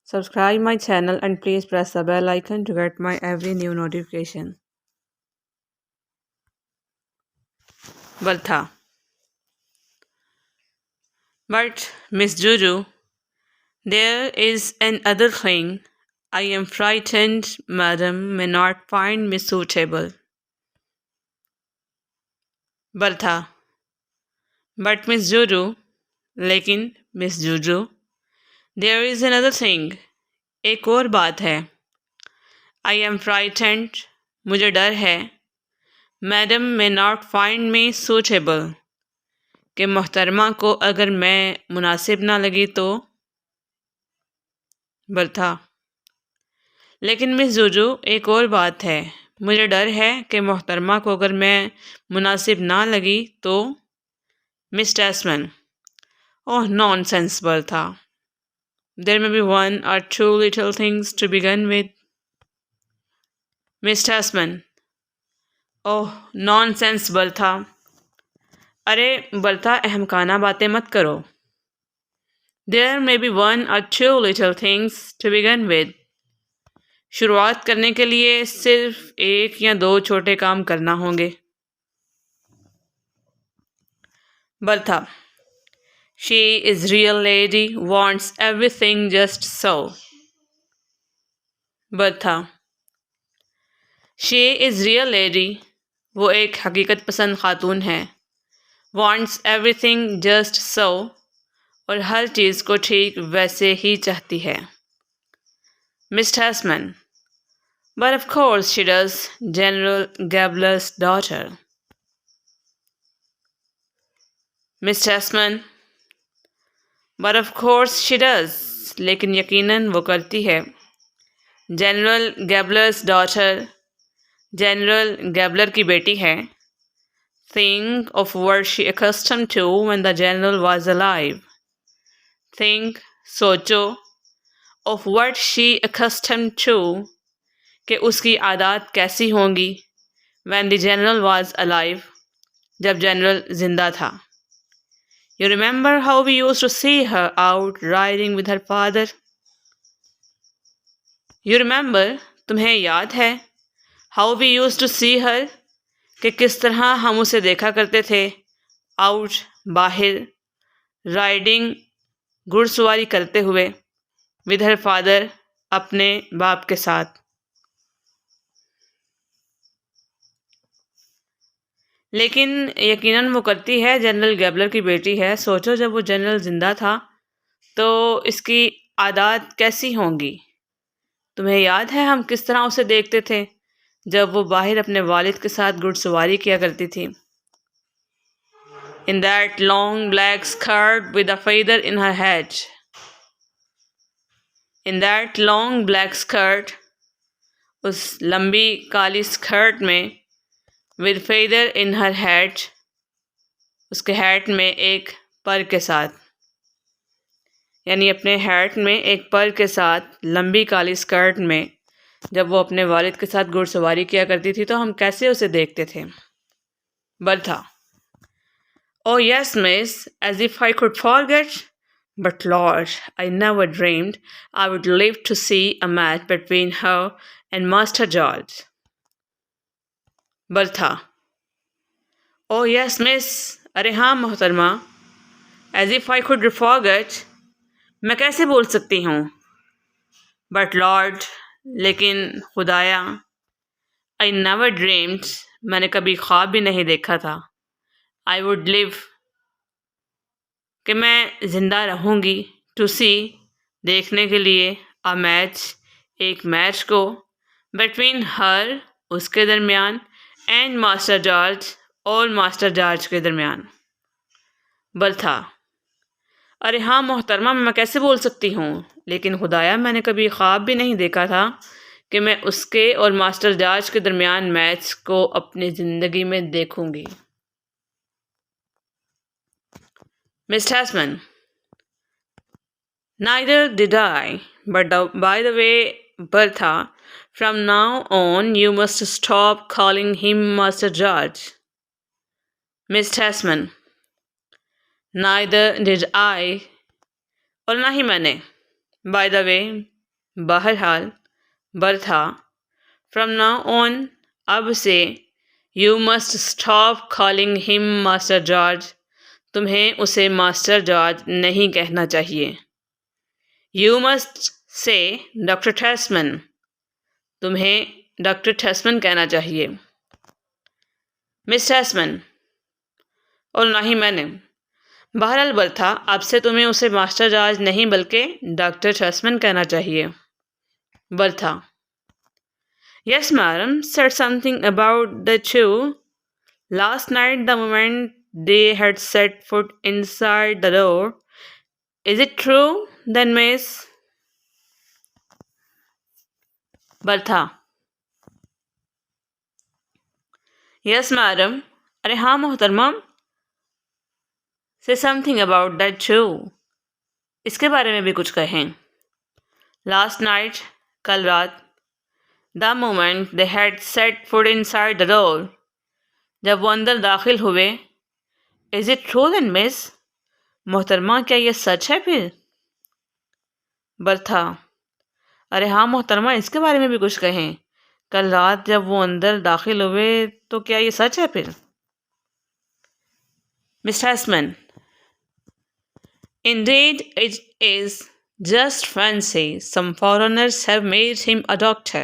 Subscribe my channel and please press the bell icon to get my every new notification. Bertha. But, Miss Juju, there is another thing. I am frightened, madam may not find me suitable. Bertha. But, Miss Juju, लेकिन miss Juju there is another thing एक और बात है I am frightened मुझे डर है madam may not find me suitable कि मोहतरमा को अगर मैं मुनासिब ना लगी तो बर्था लेकिन मिस जूजू एक और बात है मुझे डर है कि मोहतरमा को अगर मैं मुनासिब ना लगी तो miss Tesman oh nonsense Bertha There may be one or two little things to begin with. Miss Tasman. Oh, nonsense, Bertha अरे बर्था अहमकाना बातें मत करो There may be one or two little things to begin with. शुरुआत करने के लिए सिर्फ एक या दो छोटे काम करना होंगे Bertha She is real lady wants everything just so. Bertha She is real lady वो एक हकीकत पसंद खातून है wants everything just so और हर चीज़ को ठीक वैसे ही चाहती है Miss Tasman But of course she does General Gabler's daughter Miss Tasman But of course she does लेकिन यकीनन वो करती है जनरल गैबलर्स डॉटर जनरल गैबलर की बेटी है Think of what she accustomed to when the general was alive. Think, सोचो, of what she accustomed to, कि उसकी आदत कैसी होंगी when the general was alive, जब जनरल जिंदा था. You remember how we used to see her out riding with her father? You remember, तुम्हें याद है, how we used to see her, कि किस तरह हम उसे देखा करते थे आउट बाहर राइडिंग घुड़सवारी करते हुए विद हर फादर अपने बाप के साथ लेकिन यकीनन वो करती है जनरल गैबलर की बेटी है सोचो जब वो जनरल जिंदा था तो इसकी आदत कैसी होंगी तुम्हें याद है हम किस तरह उसे देखते थे जब वो बाहर अपने वालिद के साथ घुड़सवारी किया करती थी In that long black skirt with a feather in her hat. In that long black skirt, उस लंबी काली स्कर्ट में with feather in her hat, उसके हैट में एक पर के साथ यानी अपने हैट में एक पर के साथ लंबी काली स्कर्ट में जब वो अपने वालिद के साथ घुड़सवारी किया करती थी तो हम कैसे उसे देखते थे Bertha Oh yes, miss, as if I could forget. But Lord, I never dreamed I would live to see a match between her and Master George. Bertha. Oh yes, miss. अरे हाँ मोहतरमा As if I could forget. मैं कैसे बोल सकती हूँ But Lord, लेकिन खुदाया I never dreamed मैंने कभी ख्वाब भी नहीं देखा था I would live कि मैं ज़िंदा रहूँगी टू सी देखने के लिए अ मैच एक मैच को बिटवीन हर उसके दरमियान एंड मास्टर जॉर्ज और मास्टर जॉर्ज के दरमियान बर्था अरे हाँ मोहतरमा मैं कैसे बोल सकती हूँ लेकिन खुदाया मैंने कभी ख्वाब भी नहीं देखा था कि मैं उसके और मास्टर जॉर्ज के दरमियान मैच को अपनी ज़िंदगी में देखूँगी Miss Tasman Neither did I, but by the way, Bertha, from now on you must stop calling him Master George. Miss Tasman Neither did I, और ना ही मैंने by the way, बहरहाल बर्था, फ्रॉम नाउ ऑन, अब से, you must stop calling him master George, तुम्हें उसे master George नहीं कहना चाहिए। यू मस्ट से डॉक्टर ठेसमन, तुम्हें डॉक्टर ठेसमन कहना चाहिए। मिस ठेसमन, और ना ही मैंने। बहरहाल बर्था, अब से तुम्हें उसे मास्टर जॉर्ज नहीं बल्कि डॉक्टर ठेसमन कहना चाहिए। Bertha, yes madam, said something about the two. Last night, the moment they had set foot inside the door. Is it true, then, miss? Bertha, yes madam. अरे हाँ मोहतरमा, say something about that too. इसके बारे में भी कुछ कहें। Last night, कल रात, the moment they had set foot inside the door, जब वो अंदर दाखिल हुए। Is it true then, miss? मोहतरमा, क्या ये सच है फिर? बर्था, अरे हाँ मोहतरमा, इसके बारे में भी कुछ कहें। कल रात जब वो अंदर दाखिल हुए तो क्या ये सच है फिर? Mister Hesman, indeed it is just fancy. Some foreigners have made him a doctor.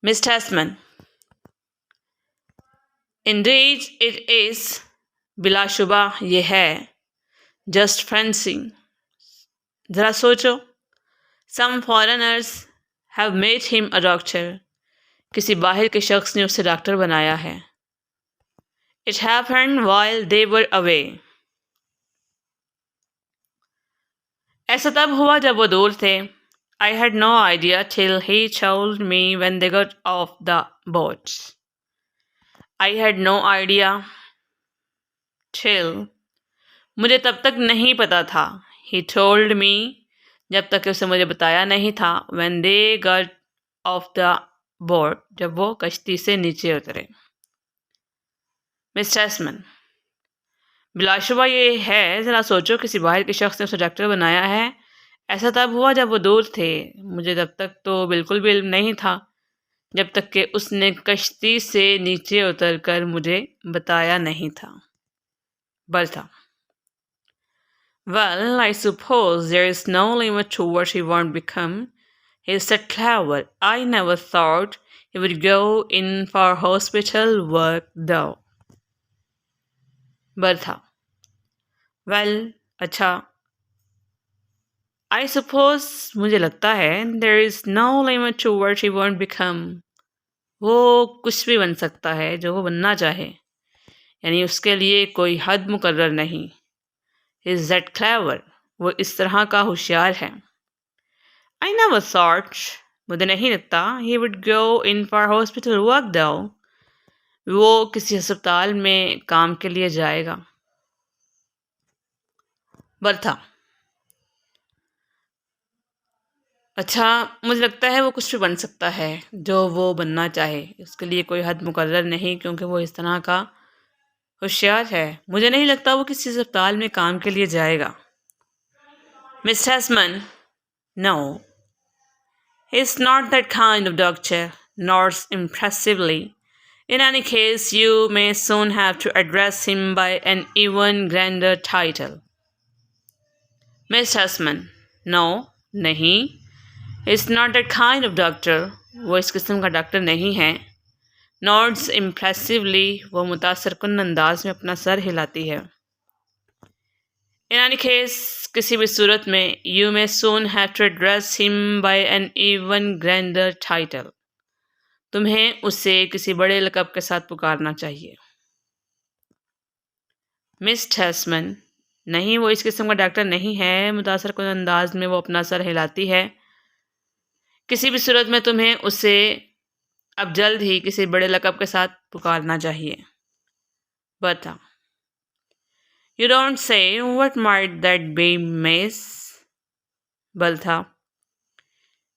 Mr. Hasman, indeed it is, बिलाशुबा ये है, just fancy, ज़रा सोचो, some foreigners have made him a doctor, किसी बाहर के शख्स ने उसे डॉक्टर बनाया है। It happened while they were away. ऐसा तब हुआ जब वो दूर थे। I had no idea till he told me when they got off the boat. I had no idea till, मुझे तब तक नहीं पता था। He told me, जब तक कि उसे मुझे बताया नहीं था। When they got off the boat, जब वो कश्ती से नीचे उतरे। मिस्टर हैसमैन, बिलाशुबा ये है, ज़रा सोचो, किसी बाहर के शख्स ने उसे डॉक्टर बनाया है। ऐसा तब हुआ जब वो दूर थे। मुझे तब तक तो बिल्कुल भी इल्म नहीं था, जब तक कि उसने कश्ती से नीचे उतरकर मुझे बताया नहीं था। Bertha, well, I suppose there is no limit to what he won't become. He's so clever. I never thought he would go in for hospital work though. Bertha, well, अच्छा, I suppose, मुझे लगता है, there is no limit to what he won't become. वो कुछ भी बन सकता है जो वो बनना चाहे, यानी उसके लिए कोई हद मुकर्रर नहीं। Is that clever? वो इस तरह का होशियार है। I never thought, मुझे नहीं लगता, he would go in for hospital work though. वो किसी अस्पताल में काम के लिए जाएगा। बर्था, अच्छा, मुझे लगता है वो कुछ भी बन सकता है जो वो बनना चाहे, उसके लिए कोई हद मुकर्रर नहीं, क्योंकि वो इस तरह का होशियार है। मुझे नहीं लगता वो किसी अस्पताल में काम के लिए जाएगा। Miss Hesman, no, he is not that kind of doctor, knots impressively. In any case, you may soon have to address him by an even grander title. Miss Husman, no, नहीं, It's not that kind of doctor. वो इस किस्म का doctor नहीं है। Nods impressively, वो मुतासर कुन अंदाज में अपना सर हिलाती है। In any case, किसी भी सूरत में, you may soon have to address him by an even grander title. तुम्हें उसे किसी बड़े लक़ब के साथ पुकारना चाहिए। मिस हैसमन, नहीं, वो इस किस्म का डॉक्टर नहीं है। मुतासर कुन अंदाज में वो अपना सर हिलाती है। किसी भी सूरत में तुम्हें उसे अब जल्द ही किसी बड़े लक़ब के साथ पुकारना चाहिए। बता, you don't say, what might that be miss? Bertha,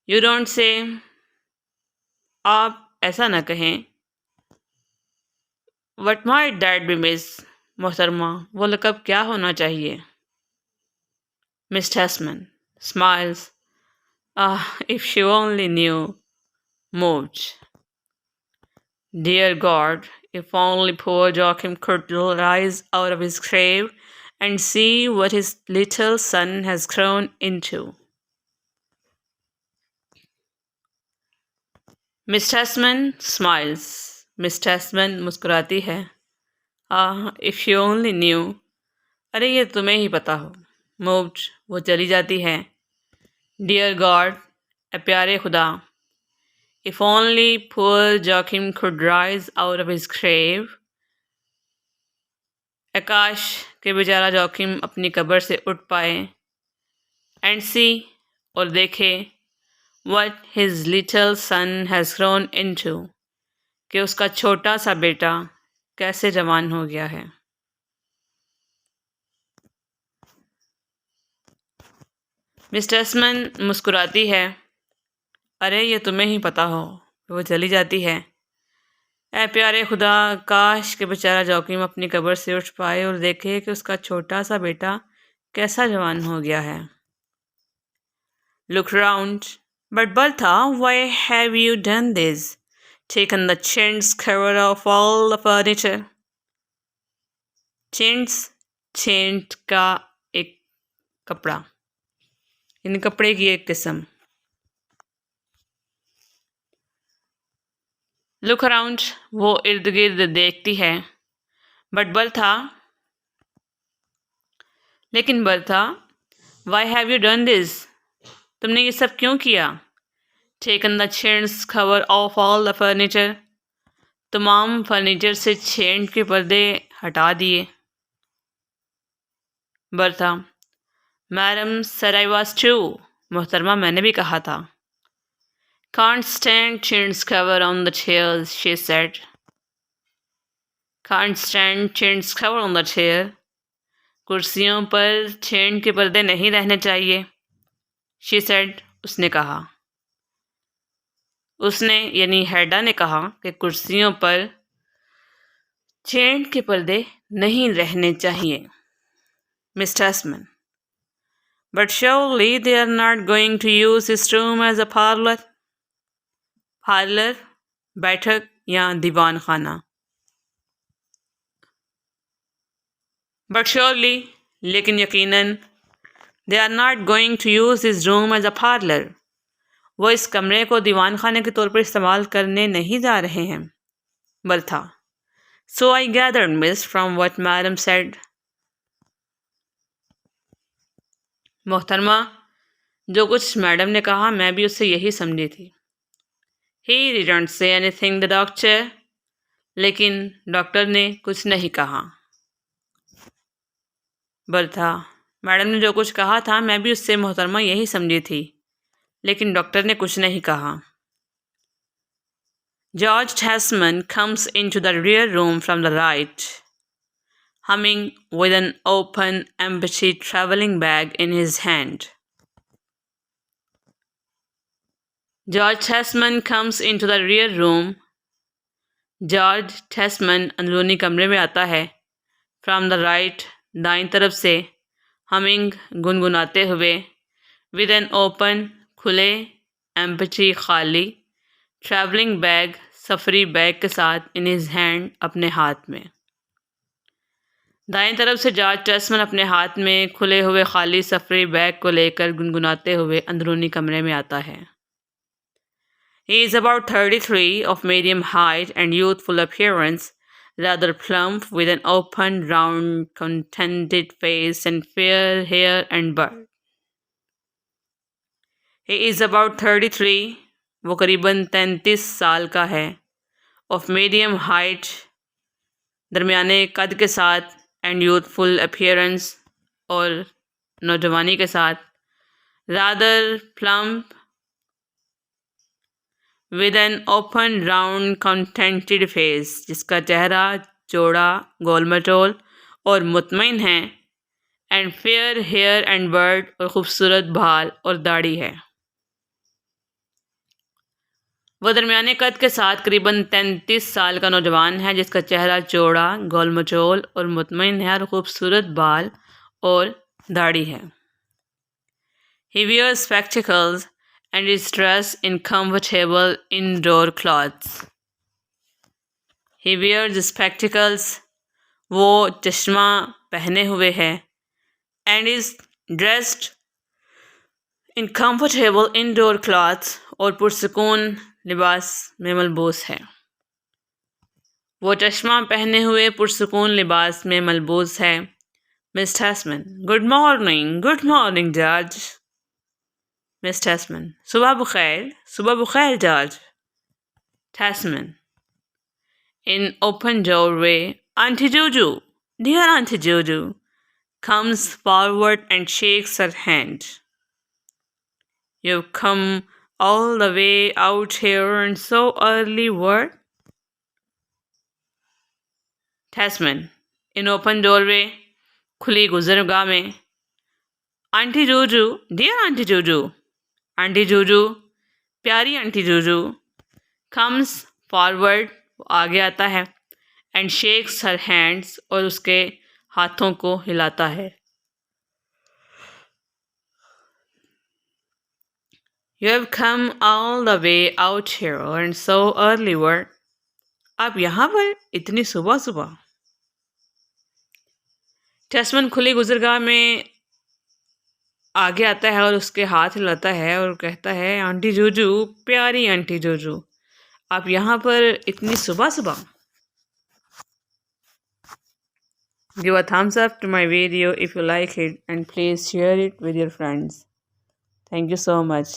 you don't say, आप ऐसा ना कहें। What might that be miss? मोहतरमा, वो लक़ब क्या होना चाहिए? Miss Hesman smiles, Ah, if she only knew. Moved. Dear God, if only poor Joachim could rise out of his grave and see what his little son has grown into. Miss Tasman smiles. Miss Tasman मुस्कुराती है. Ah, if you only knew. अरे ये तुम्हें ही पता हो. Moved. वो चली जाती है. Dear God, ए प्यारे खुदा. If only poor Joachim could rise out of his grave. आकाश के बेचारा जोखिम अपनी कब्र से उठ पाए. एंड सी और देखे what his little son has grown into कि उसका छोटा सा बेटा कैसे जवान हो गया है. मिस टेस्मन मुस्कुराती है. अरे ये तुम्हें ही पता हो. वो चली जाती है. ऐ प्यारे खुदा, काश के बेचारा जोखिम अपनी कब्र से उठ पाए और देखे कि उसका छोटा सा बेटा कैसा जवान हो गया है. Look round. But Bertha, why have you done this? Taken the chintz cover off all the furniture. Chintz, chint का एक कपड़ा, इन कपड़े की एक किस्म. Look around. वो इर्द गिर्द देखती है. But Bertha, लेकिन Bertha, why have you done this? तुमने ये सब क्यों किया? Taken the chintz cover off all the furniture. तमाम फर्नीचर से छेंट के पर्दे हटा दिए. Bertha, madam said I was too. मोहतरमा, मैंने भी कहा था. Can't stand chintz cover on the chairs, she said. Can't stand chintz cover on the chair. कुर्सियों पर छेंट के पर्दे नहीं रहने चाहिए. She said, उसने कहा. उसने यानी हेडा ने कहा कि कुर्सियों पर छेंट के पर्दे नहीं रहने चाहिए. Miss Tasman, but surely they are not going to use his room as a parlor. Parlour, बैठक या दीवान खाना. But surely, लेकिन यकीनन, they are not going to use his room as a parlor. वो इस कमरे को दीवान खाने के तौर पर इस्तेमाल करने नहीं जा रहे हैं. Bertha, so I gathered, miss, from what madam said. मोहतरमा, जो कुछ मैडम ने कहा मैं भी उससे यही समझी थी. He didn't say anything, the doctor. लेकिन डॉक्टर ने कुछ नहीं कहा. बर्था, मैडम ने जो कुछ कहा था मैं भी उससे मोहतरमा यही समझी थी, लेकिन डॉक्टर ने कुछ नहीं कहा. George Tasman comes into the rear room from the right, humming with an open, empty traveling bag in his hand. George Tasman comes into the rear room. George Tesman अंदरूनी कमरे में आता है. फ्रॉम द राइट, दाईं तरफ से. Humming, गुनगुनाते हुए. विद एन ओपन, खुले. एम्प्टी, खाली. ट्रैवलिंग बैग, सफरी बैग के साथ. इन हिज हैंड, अपने हाथ में. दाईं तरफ से जॉर्ज टेस्मन अपने हाथ में खुले हुए खाली सफरी बैग को लेकर गुनगुनाते हुए अंदरूनी कमरे में आता है. He is about 33, of medium height and youthful appearance, rather plump, with an open, round, contented face and fair hair and beard. He is about 33, वो करीबन 33 साल का है. Of medium height, दरमियाने कद के साथ. And youthful appearance, और नौजवानी के साथ. Rather plump, with an open, round, contented face, जिसका चेहरा चौड़ा, गोल मटोल और मुतमईन है. And fair hair and bird, और खूबसूरत बाल और दाढ़ी है. वह दरमियाने कद के साथ करीबन 33 साल का नौजवान है जिसका चेहरा चौड़ा, गोल मटोल और मुतमईन है और खूबसूरत बाल और दाढ़ी है. He wears spectacles and is dressed in comfortable indoor clothes. He wears spectacles. वो चश्मा पहने हुए है. And is dressed in comfortable indoor clothes और पुरसकून लिबास में मलबूस है. वो चश्मा पहने हुए पुरसकून लिबास में मलबूस है. Miss Tesman, good morning George. Miss Tesman, सुबह बखैर जॉर्ज. Tesman, in open doorway, Auntie Juju, dear Auntie Juju, comes forward and shakes her hand. You've come all the way out here and so early, what? Tasman, in open doorway, खुली गुजरगाह में. Auntie Juju, dear Auntie Juju, Auntie Juju, प्यारी Auntie Juju, comes forward, आगे आता है, and shakes her hands, और उसके हाथों को हिलाता है. You have come all the way out here and so early, what? आप यहाँ पर इतनी सुबह सुबह. टैसमैन खुली गुजरगाह में आगे आता है और उसके हाथ हिलाता है और कहता है, आंटी जूजू, प्यारी आंटी जूजू, आप यहाँ पर इतनी सुबह सुबह. Give a thumbs up to my video if you like it and please share it with your friends. Thank you so much.